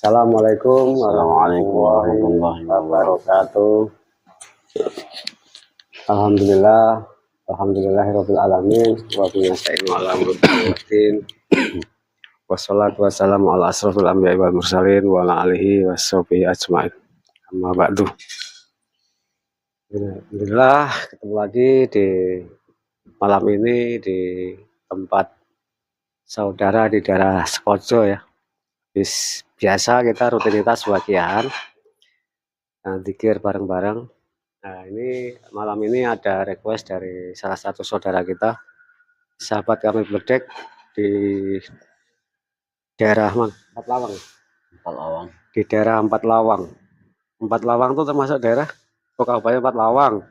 Assalamualaikum Assalamualaikum warahmatullahi warahmatullahi wabarakatuh. Alhamdulillah, alhamdulillahirabbil alamin wa bihi nasta'inu ala umuri waddin. Wassalatu wassalamu ala asrofil anbiya'i wal mursalin wa ala alihi washabihi ajmain. Amma ba'du. Alhamdulillah ketemu lagi di malam ini di tempat saudara di daerah Sekojo ya. Biasa kita rutinitas bagian zikir bareng-bareng. Nah, ini malam ini ada request dari salah satu saudara kita, sahabat kami Bledek di daerah Empat Lawang. Di daerah Empat Lawang. Empat Lawang itu termasuk daerah Kabupaten Empat Lawang.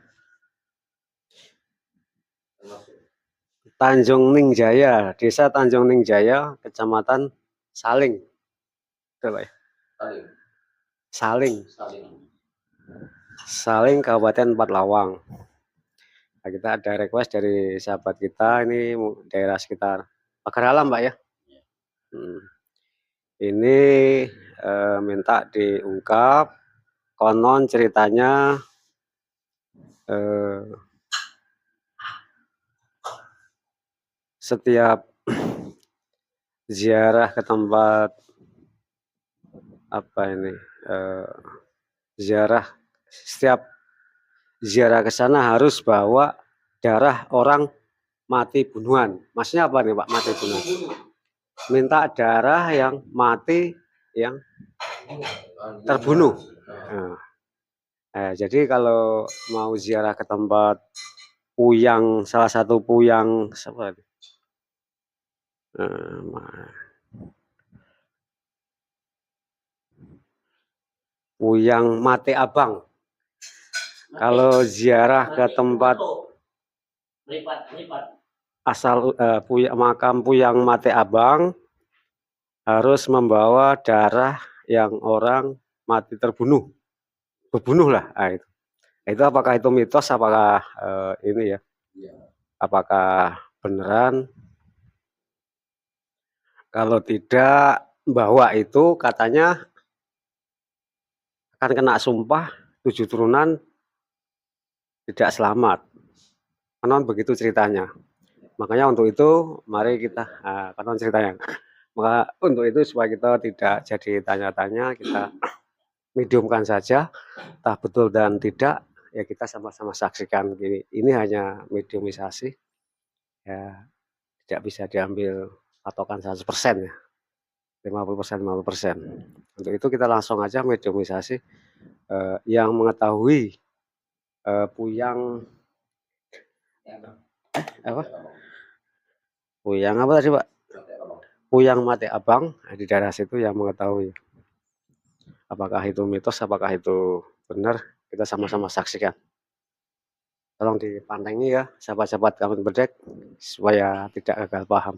Tanjung Ningjaya, Desa Tanjung Ningjaya, Kecamatan Saling. Betul ya? Saling, Kabupaten Empat Lawang. Nah, kita ada request dari sahabat kita, ini daerah sekitar Pagar Alam, Mbak ya. Ini minta diungkap, konon ceritanya setiap ziarah ke tempat setiap ziarah ke sana harus bawa darah orang mati bunuhan. Maksudnya apa nih Pak, mati bunuhan? Minta darah yang mati yang terbunuh. Jadi kalau mau ziarah ke tempat salah satu puyang Mate Abang. Kalau ziarah ke tempat makam Puyang Mate Abang harus membawa darah yang orang mati berbunuh lah. Itu apakah itu mitos, apakah ini ya? Apakah beneran? Kalau tidak bawa itu katanya akan kena sumpah 7 turunan tidak selamat. Konon begitu ceritanya. Makanya untuk itu mari kita konon ceritanya. Maka untuk itu supaya kita tidak jadi tanya-tanya, kita mediumkan saja, entah betul dan tidak ya kita sama-sama saksikan. Ini hanya mediumisasi ya, tidak bisa diambil patokan 100% ya, 50%. Untuk itu kita langsung aja mediumisasi yang mengetahui Puyang apa tadi Pak? Puyang Mate Abang di daerah situ yang mengetahui apakah itu mitos, apakah itu benar, kita sama-sama saksikan. Tolong dipandangi ya sahabat-sahabat kami Bledek supaya tidak gagal paham.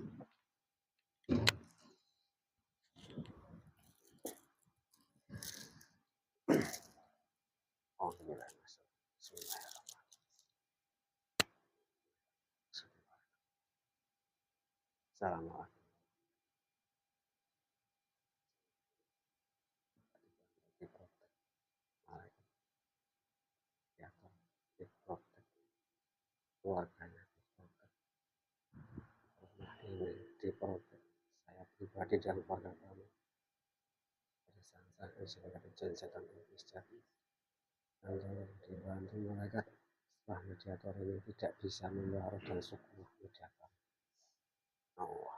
Assalamualaikum. Keluarganya ini diprotek, saya pribadi dan keluarga kami dibantu malaikat setelah mediator ini tidak bisa membawa roh dan suku mediator. Allah.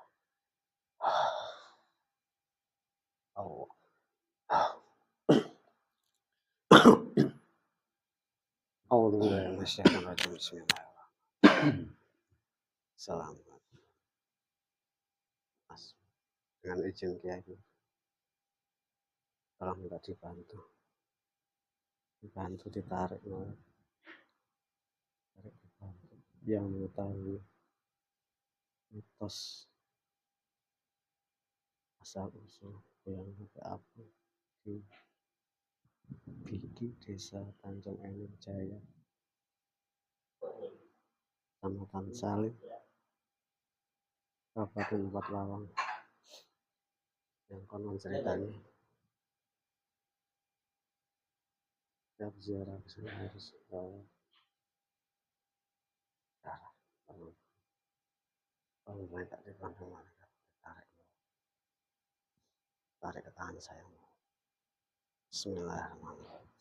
Bismillahirrahmanirrahim. Selamat. Dengan izin Kiai, tolong minta dibantu ditarik yang mengetahui mitos asal usul yang apa di Bidi Desa Tanjung Enim Jaya, Kecamatan Saling, Kabupaten Empat Lawang, yang konon ceritanya Setiap ziarah ke sana harus darah. Kalau mulai tak dipandang malaikat, tarik ke tangan saya. Bismillahirrahmanirrahim.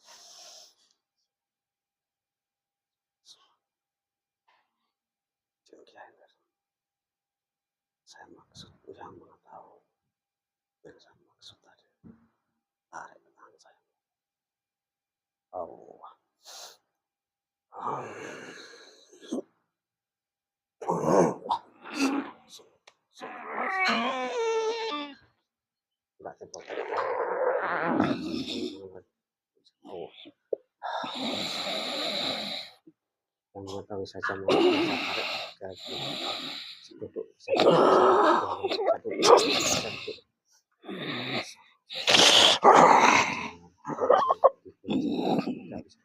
Saya maksud yang mengetahui yang saya maksud tadi, tarik ke tangan saya. Allah. Enggak cepat. Yang mengetahui saja mau saya tarik gaji. Duduk, saya duduk. Tidak bisa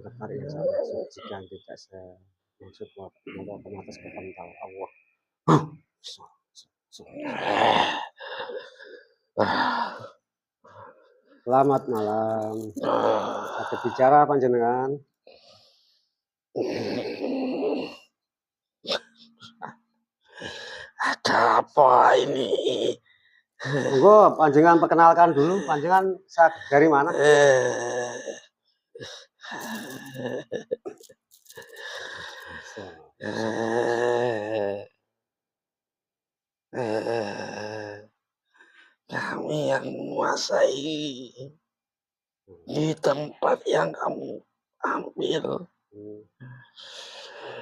tertarik yang saya maksud jika tidak saya maksud membawa ke atas ke tahu Allah. Selamat malam. Ada bicara panjenengan? Ada apa ini? Monggo panjenengan perkenalkan dulu, panjenengan dari mana? Kami yang menguasai di tempat yang kamu ambil.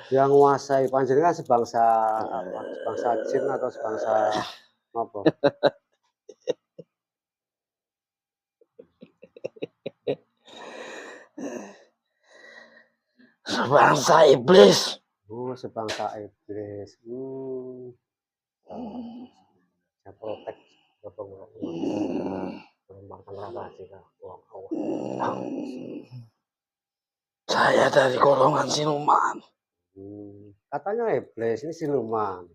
Yang menguasai panjenengan sebangsa apa? Sebangsa jin atau sebangsa apa? Sebangsa iblis. Sebangsa iblis. Saya protek mengembangkan relasi kah? Saya dari golongan siluman. Katanya iblis ini siluman.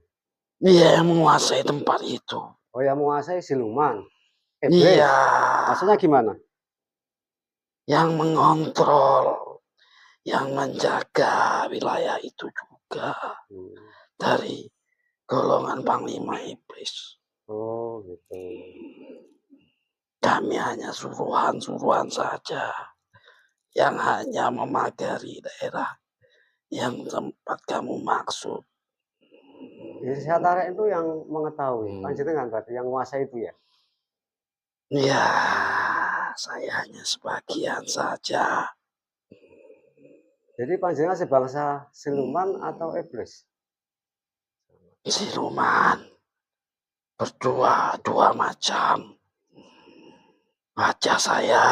Dia yang menguasai tempat itu. Oh, yang menguasai siluman. Iblis. Iya. Maksudnya gimana? Yang mengontrol, yang menjaga wilayah itu juga dari golongan Panglima Iblis. Oh, gitu. Kami hanya suruhan-suruhan saja yang hanya memagari daerah yang tempat kamu maksud. Jadi saya tarik itu yang mengetahui. Panjenengan berarti yang menguasai itu ya? Ya, saya hanya sebagian saja. Jadi panjenengan sebangsa siluman atau iblis? Siluman. Dua macam. Wajah saya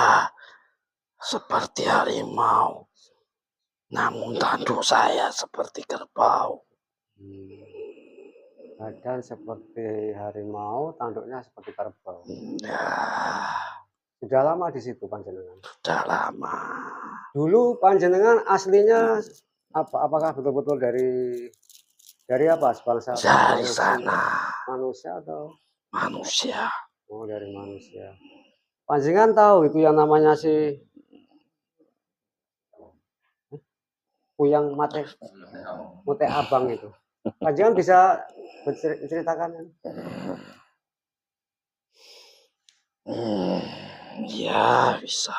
seperti harimau, namun tanduk saya seperti kerbau. Badan seperti harimau, tanduknya seperti kerbau. Ya. Sudah lama di situ panjenengan? Sudah lama. Dulu panjenengan aslinya apa? Apakah betul-betul dari apa? Sebangsa dari sana. Manusia atau? Manusia. Oh, dari manusia. Panjenengan tahu itu yang namanya si Kuyang Mute Abang itu. Panjenengan bisa menceritakan? Ya, bisa.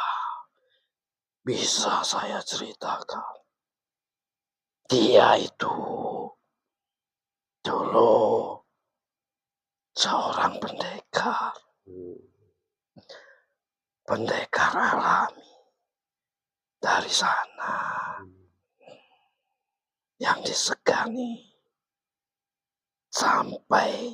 Bisa saya ceritakan. Dia itu dulu seorang pendekar. Pendekar alami. Dari sana yang disegani sampai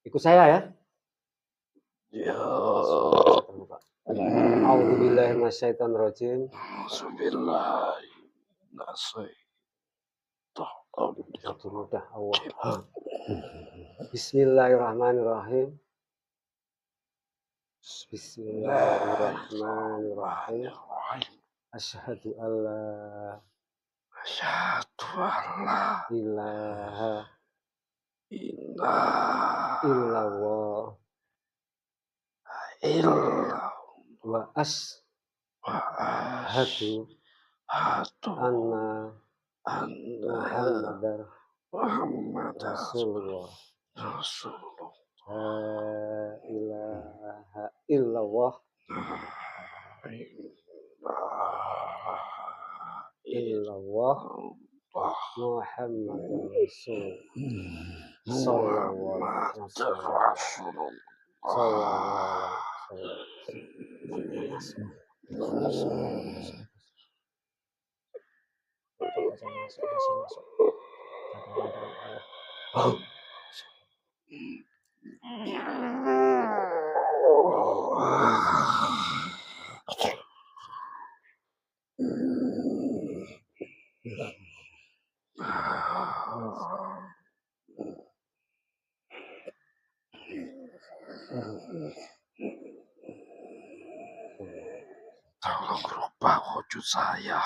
Ikut saya ya. Ya. A'udzubillahi minasyaitonirrajim. Bismillahirrahmanirrahim. Bismillahirrahmanirrahim. Asyhadu alla ilaha illallah wa asyhadu anna Muhammadar Rasulullah. La ilaha illallah Muhammadar Rasulullah. Sallallahu alaihi wasallam. Tolong rubah wujud saya.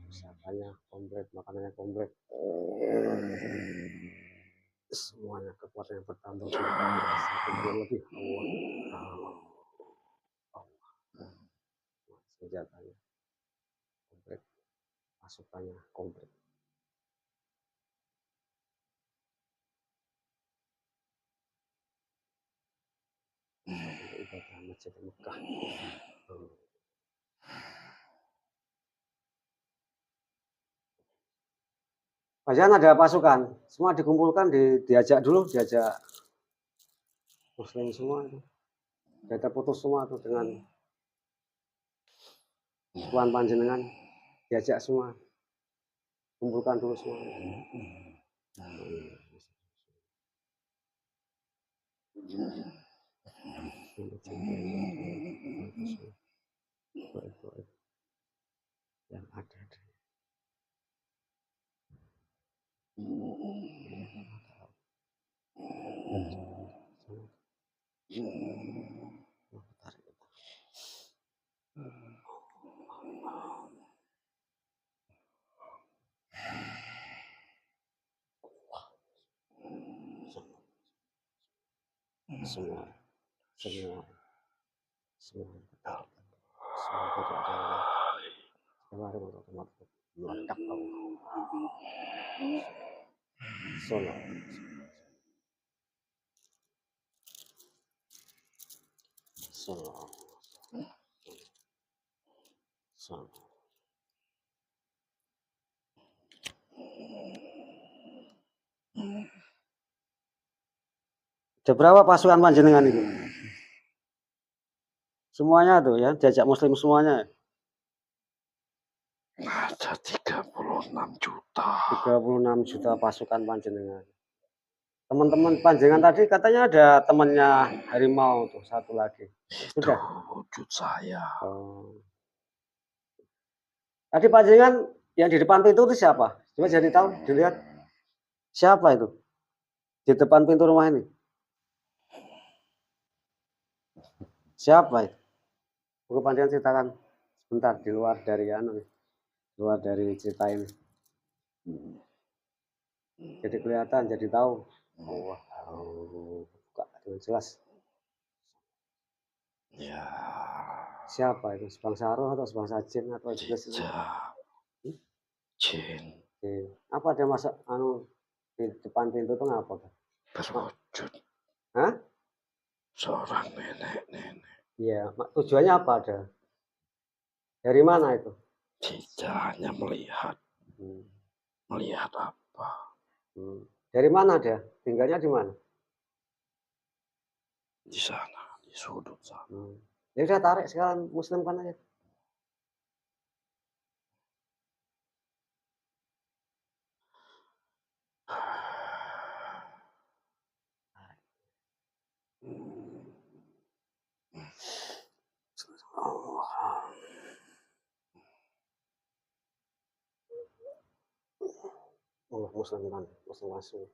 Usahanya komplit, makanannya komplit. Semuanya kekuatan yang bertambah lebih Allah. Senjatanya komplit, pasukannya komplit. Ibadah Masjid Mekah. Pastikan ada pasukan, semua dikumpulkan, diajak Muslim semua itu. Kita putus semua tuh dengan Tuan Panjenengan, diajak semua, kumpulkan dulu semua. Yang ada. Semua tidak ada meledak solo. Ada berapa pasukan Panjenengan itu? Semuanya tuh ya, diajak Muslim semuanya. Ada 36 juta. 36 juta pasukan Panjenengan. Teman-teman Panjenengan tadi katanya ada temannya harimau tuh satu lagi. Sudah. Itu wujud saya. Tadi Panjenengan yang di depan pintu itu siapa? Coba jadi tahu, dilihat. Siapa itu? Di depan pintu rumah ini. Siapa itu? Buku Panjenengan ceritakan sebentar di luar dari cerita ini. Jadi kelihatan, jadi tahu. Buka dengan jelas. Ya. Siapa itu? Sebangsa roh atau sebangsa jin atau iblis? Jin. Apa dia masak di depan pintu itu ngapa? Berwujud. Hah? Seorang nenek. Iya, tujuannya apa ada? Dari mana itu? Tidak hanya melihat. Melihat apa? Dari mana dia? Tinggalnya di mana? Di sana, di sudut sana. Ya udah tarik sekarang, Muslimkan aja. Muslim kan, Muslim langsung.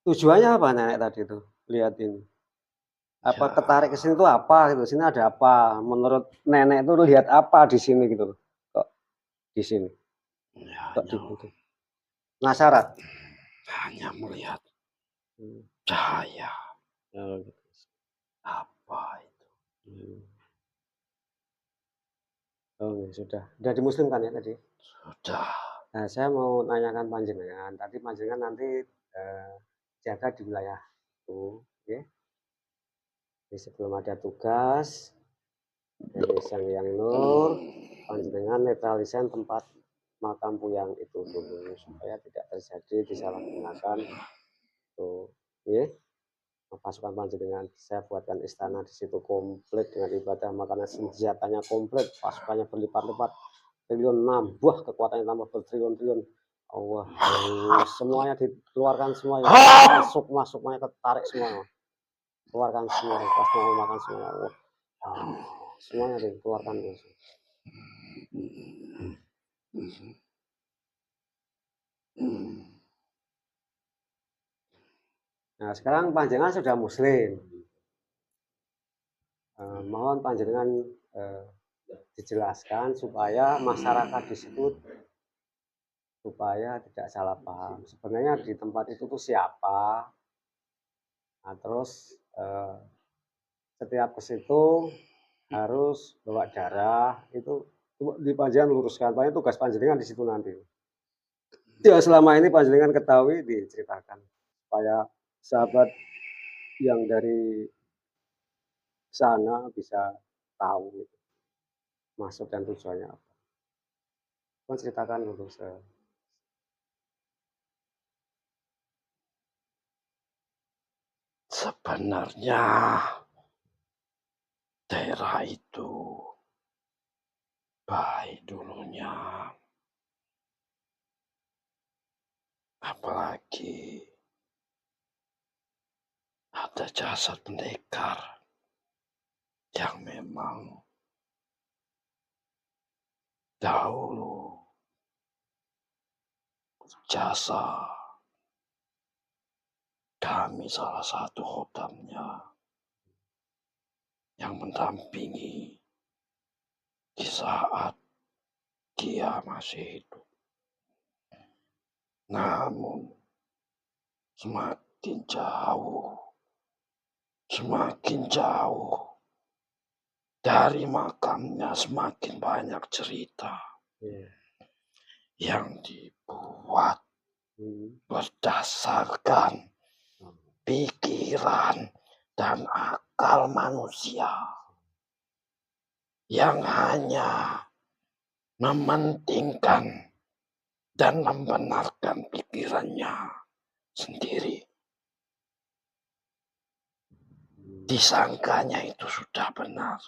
Tujuannya apa nenek tadi tuh? Liatin. Apa Ya, ketarik ke sini tuh apa gitu? Sini ada apa? Menurut nenek itu lihat apa di sini gitu? Kok di sini? ya Kok di hanya, situ? Penasaran? hanya melihat Hmm. cahaya. Oh, gitu. Apa itu? Hmm. Oh, sudah. Udah dimuslimkan ya tadi? Sudah. Nah, saya mau nanyakan panjenengan. Tadi panjenengan nanti jaga di wilayah itu, ya. Jadi sebelum ada tugas dari Sang Hyang Nur, panjenengan netralisasi tempat makam Puyang itu dulu supaya tidak terjadi disalahgunakan tuh, ya. Pasukan panjenengan saya buatkan istana di situ komplit dengan ibadah, makanan, senjatanya komplit, pasukannya berlipat-lipat, triliun nambah kekuatannya, tambah bertriliun-triliun. Allah, semuanya dikeluarkan semua, yang masuk semuanya ketarik semua, keluarkan semua, pas mau makan semua, Allah, semuanya dikeluarkan. Nah, sekarang panjenengan sudah muslim. Mohon panjenengan dijelaskan supaya masyarakat di situ supaya tidak salah paham. Sebenarnya di tempat itu tuh siapa? Nah, terus setiap ke situ harus bawa darah, itu di panjenengan luruskan. Paling tugas panjenengan di situ nanti. Ya selama ini panjenengan ketahui diceritakan supaya sahabat yang dari sana bisa tahu gitu, maksud dan tujuannya apa. Ceritakan dulu. Sebenarnya daerah itu baik dulunya. Apalagi ada jasad pendekar yang memang dahulu jasa kami salah satu khodamnya yang mendampingi di saat dia masih hidup. Namun semakin jauh dari makamnya semakin banyak cerita yang dibuat berdasarkan pikiran dan akal manusia yang hanya mementingkan dan membenarkan pikirannya sendiri. Disangkanya itu sudah benar.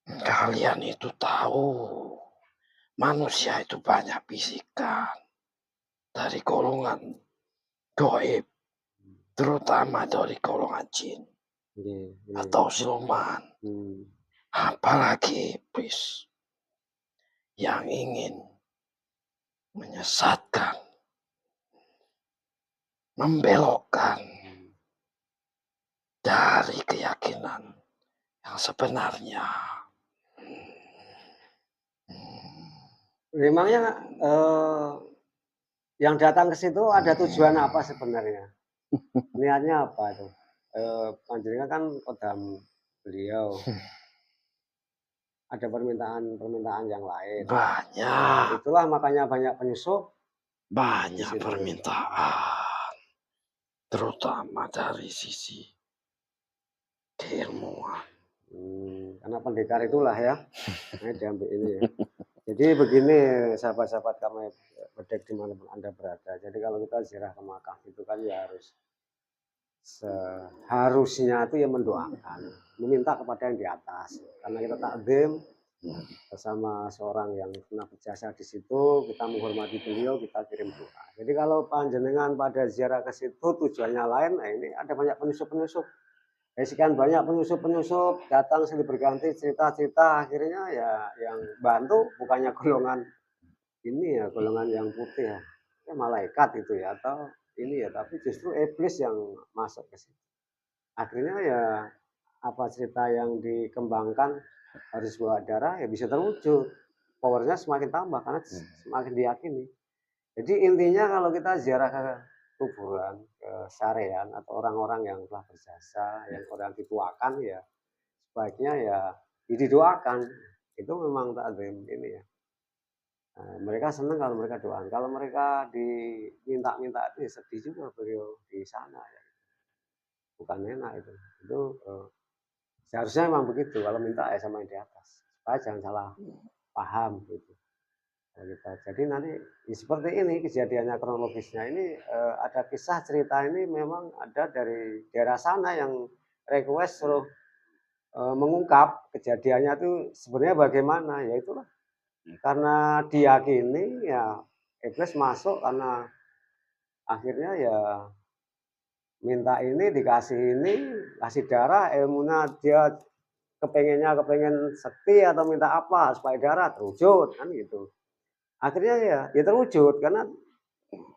Kalian itu tahu, manusia itu banyak bisikan dari golongan gaib, terutama dari golongan jin atau siluman, apalagi iblis yang ingin menyesatkan, membelokkan dari keyakinan yang sebenarnya. Memangnya yang datang ke situ ada tujuan apa sebenarnya? Niatnya apa itu? Panjenengan kan kodam beliau. Ada permintaan yang lain. Banyak. Itulah makanya banyak penyusup. Banyak permintaan. Terutama dari sisi keilmuan. Karena pendekar itulah ya. Nah, diambil ini ya. Jadi begini sahabat-sahabat kami bedek dimanapun Anda berada. Jadi kalau kita ziarah ke makam itu kan ya harus seharusnya itu ya mendoakan, meminta kepada yang di atas. Karena kita takdim bersama seorang yang pernah berjasa di situ, kita menghormati beliau, kita kirim doa. Jadi kalau panjenengan pada ziarah ke situ tujuannya lain, nah ini ada banyak penyusup-penyusup sekian banyak penyusup-penyusup datang silih berganti cerita-cerita, akhirnya ya yang bantu bukannya golongan ini ya, golongan yang putih ya, malaikat itu ya atau ini ya, tapi justru iblis yang masuk ke situ. Akhirnya ya apa cerita yang dikembangkan harus bawa darah ya bisa terwujud, powernya semakin tambah karena semakin diyakini. Jadi intinya kalau kita ziarah ke kuburan, ke syarian atau orang-orang yang telah berjasa, yang orang dituakan ya sebaiknya ya didoakan. Itu memang takdim ini ya. Nah, mereka senang kalau mereka doakan. Kalau mereka diminta-minta itu ya sedih juga beliau di sana ya. Bukan enak itu. Itu seharusnya memang begitu. Kalau minta ya sama yang di atas. Supaya jangan salah paham gitu. Jadi nanti ya seperti ini kejadiannya kronologisnya ini ada kisah cerita ini memang ada dari daerah sana yang request suruh mengungkap kejadiannya itu sebenarnya bagaimana ya itulah karena diyakini ya iblis masuk karena akhirnya ya minta ini dikasih ini kasih darah ilmunya dia kepengen sakti atau minta apa supaya darah terwujud kan gitu akhirnya ya terwujud karena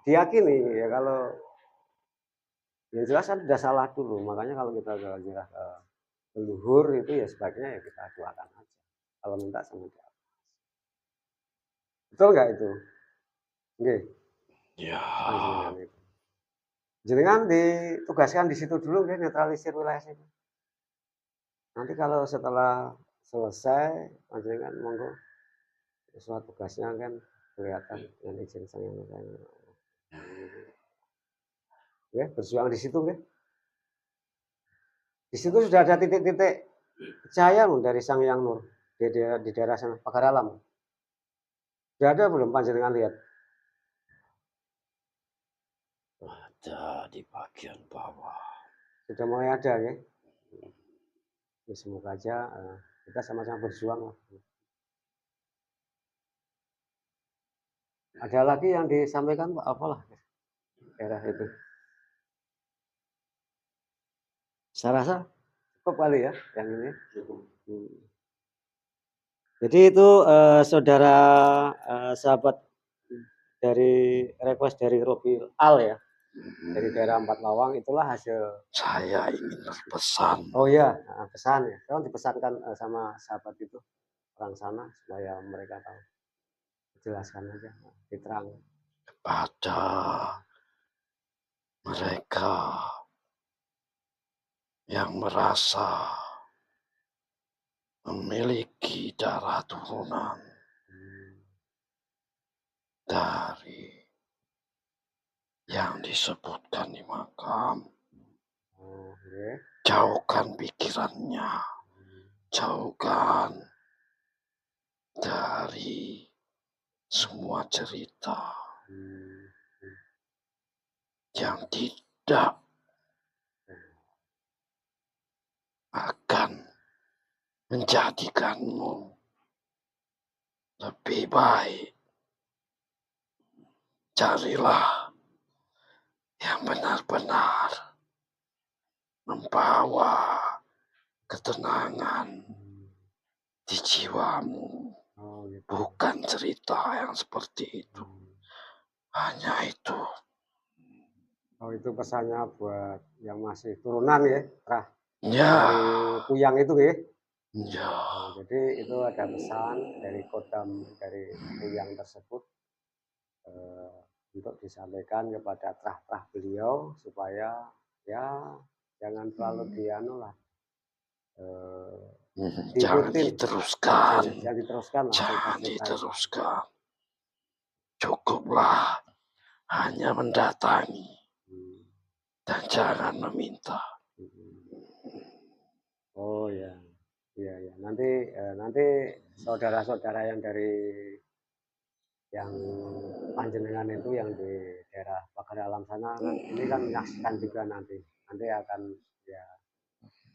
diyakini ya kalau yang jelas kan sudah salah dulu makanya kalau kita ziarah ke leluhur itu ya sebaiknya ya kita doakan aja kalau minta sama dia betul nggak itu oke Ya, panjenengan itu jenengan ditugaskan di situ dulu ya netralisir wilayah situ nanti kalau setelah selesai panjenengan monggo sesuai tugasnya kan kelihatan dengan izin saya ya berjuang di situ ya di situ sudah ada titik-titik cahaya dari Sang Yang Nur di daerah sana pagar alam sudah ada belum panjenengan lihat ada di bagian bawah. sudah mulai ada ya, ya semoga aja kita sama-sama berjuang lah. Ada lagi yang disampaikan Pak apalah daerah itu saya rasa cukup kali ya yang ini jadi itu saudara sahabat dari request dari Robi Al ya dari daerah Empat Lawang itulah hasil Saya ingin berpesan. oh iya pesan ya kalau dipesankan sama sahabat itu orang sana supaya mereka tahu jelaskan aja diterang Kepada mereka yang merasa memiliki darah turunan dari yang disebutkan di makam. Jauhkan pikirannya, jauhkan dari semua cerita yang tidak akan menjadikanmu lebih baik. Carilah yang benar-benar membawa ketenangan di jiwamu. Bukan cerita yang seperti itu. Hanya itu. Oh itu pesannya buat yang masih turunan ya, Ya. dari Kuyang itu ya. Ya. Jadi itu ada pesan dari kodam dari Kuyang tersebut untuk disampaikan kepada trah-trah beliau supaya ya jangan terlalu dianu lah. Jangan diteruskan. Jangan diteruskan lah. Jangan diteruskan. Cukuplah hanya mendatangi dan jangan meminta. Oh ya, iya ya. Nanti saudara-saudara yang dari yang panjenengan itu yang di daerah Pagar Alam sana ini kan menyaksikan juga nanti akan ya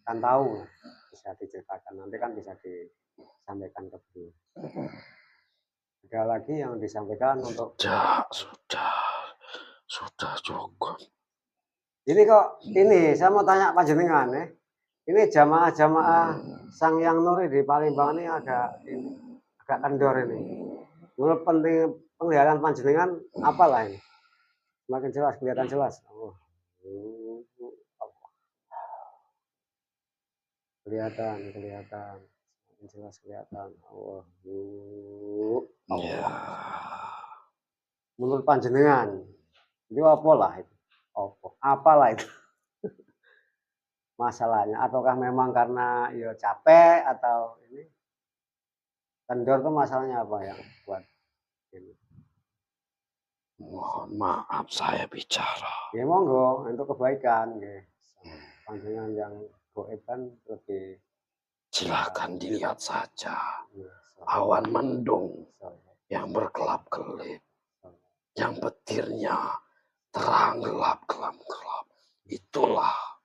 kan tahu bisa diceritakan nanti kan bisa disampaikan ke beliau. Ada lagi yang disampaikan untuk sudah cukup. ini kok ini saya mau tanya panjenengan Ini jamaah-jamaah Sang Hyang Nuri di Palembang ini agak kendor ini. Menurut penglihatan panjenengan apalah ini? Semakin jelas, kelihatan jelas. Oh. Kelihatan. Semakin jelas kelihatan. Allah. Ya. Menurut panjenengan, itu apalah itu? Apalah itu? Masalahnya, ataukah memang karena ya capek atau ini kendor tuh masalahnya apa yang buat ini? Mohon maaf saya bicara. Ya monggo untuk kebaikan, ya. Panjenengan yang goib kan lebih. Silahkan dilihat saja. Awan mendung yang berkelap-kelip, yang petirnya terang gelap. Itulah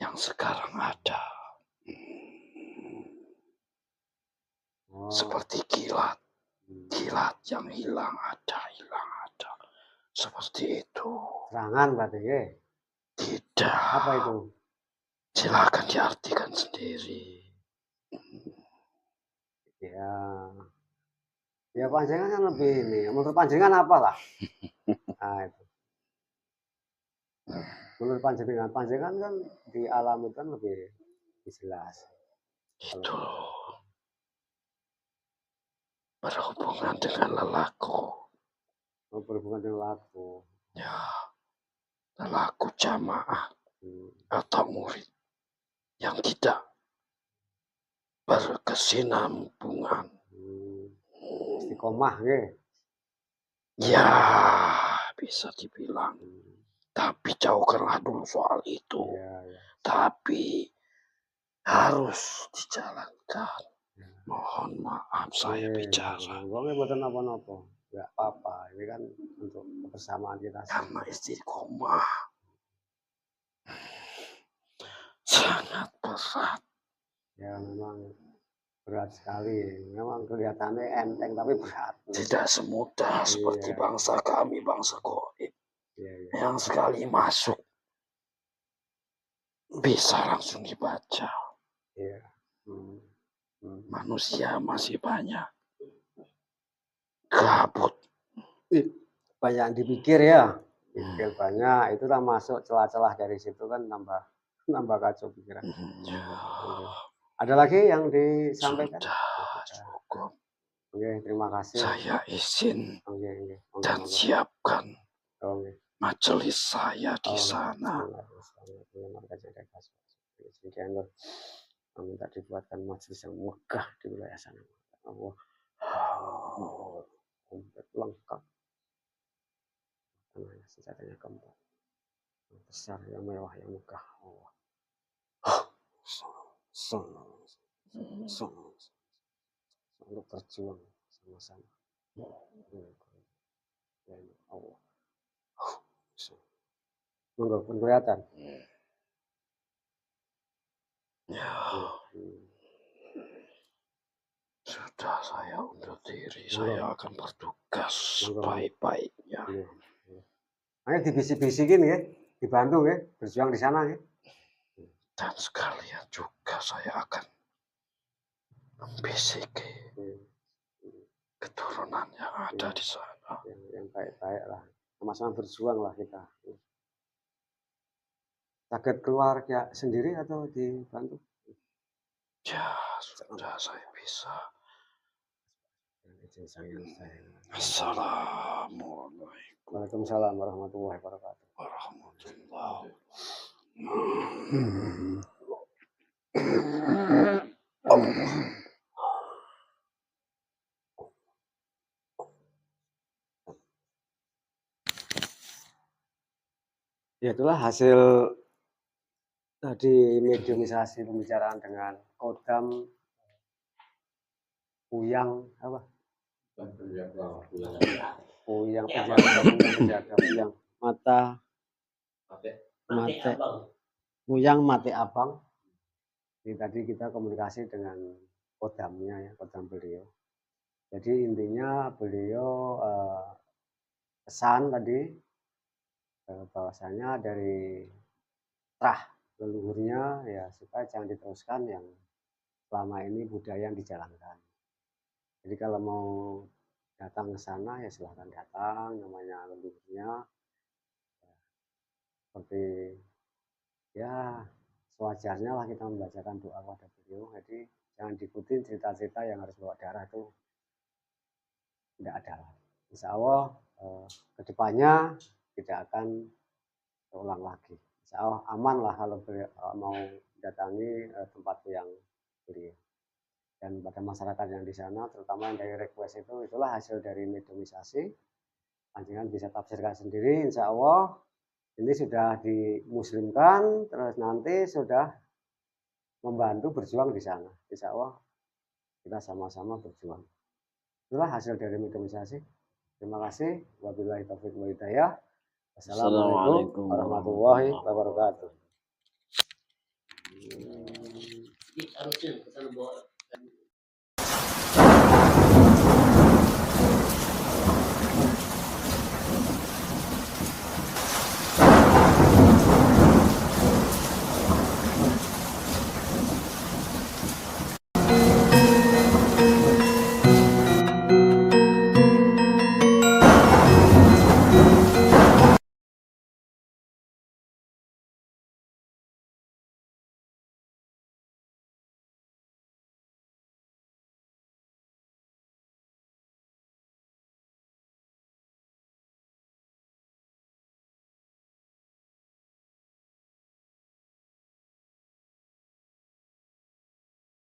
yang sekarang ada. Seperti kilat yang hilang ada. Seperti itu. Serangan berarti ya? Tidak. Apa itu? Silakan diartikan sendiri. Ya panjenengan kan lebih ini. Menurut panjenengan apalah? Nah itu. Menurut panjenengan kan di alam itu kan lebih jelas. Itu berhubungan dengan lelaku. Berhubungan dengan lelaku. Ya, lelaku jamaah atau murid yang tidak berkesinambungan. Istiqomah ya? Ya, bisa dibilang. Tapi jauhkanlah dulu soal itu. Ya. Tapi harus dijalankan. Mohon maaf saya bicara. Boleh buatan apa-apa. Enggak apa-apa. Ini kan untuk kebersamaan kita. Karena istiqomah sangat berat. Ya memang berat sekali. Memang kelihatannya enteng tapi berat. Tidak semudah seperti bangsa kami, bangsa goib. Yang sekali masuk bisa langsung dibaca. Manusia masih banyak gabut. Banyak dipikir ya. Pikir banyak, itu lah masuk celah-celah dari situ kan nambah kacau pikiran. Ada lagi yang disampaikan? Sudah cukup. Oke, terima kasih. Saya izin dan siapkan majelis saya di sana. Minta dibuatkan majelis yang megah di wilayah sana. Allah. Komplit lengkap. Senjatanya keempat. Yang besar, yang mewah, yang megah. Allah. Untuk berjuang sama-sama. Allah. Monggo pun kelihatan. Ya. Sudah saya undur diri. Saya akan bertugas sebaik-baiknya. Ayo dibisik-bisikin ya, dibantu ya, berjuang di sana ya. Dan sekalian juga saya akan membisiki keturunan yang ada di sana. Yang baik-baik lah, sama-sama berjuang lah kita. Target keluarga sendiri atau dibantu? Ya, sudah saya bisa. Assalamualaikum. Waalaikumsalam warahmatullahi wabarakatuh. Ya itulah hasil tadi mediumisasi pembicaraan dengan Kodam Puyang apa? Puyang Puyang Mate Abang. Jadi tadi kita komunikasi dengan kodamnya ya, kodam beliau. Jadi intinya beliau pesan tadi bahwasanya dari terah leluhurnya ya supaya jangan diteruskan yang selama ini budaya yang dijalankan. Jadi kalau mau datang ke sana ya silahkan datang, namanya leluhurnya seperti ya sewajarnya lah kita membacakan doa kepada beliau. Jadi jangan diikutin cerita-cerita yang harus bawa darah itu tidak ada. Insya Allah kedepannya tidak akan terulang lagi. Insya Allah aman lah kalau mau datangi tempat yang beliau. Dan pada masyarakat yang di sana, terutama yang dari request itu, itulah hasil dari mediumisasi. Panjenengan bisa tafsirkan sendiri, insya Allah ini sudah dimuslimkan, terus nanti sudah membantu berjuang di sana. Insya Allah kita sama-sama berjuang. Itulah hasil dari mediumisasi. Terima kasih. Wabillahi taufiq wal hidayah. Assalamualaikum warahmatullahi wabarakatuh.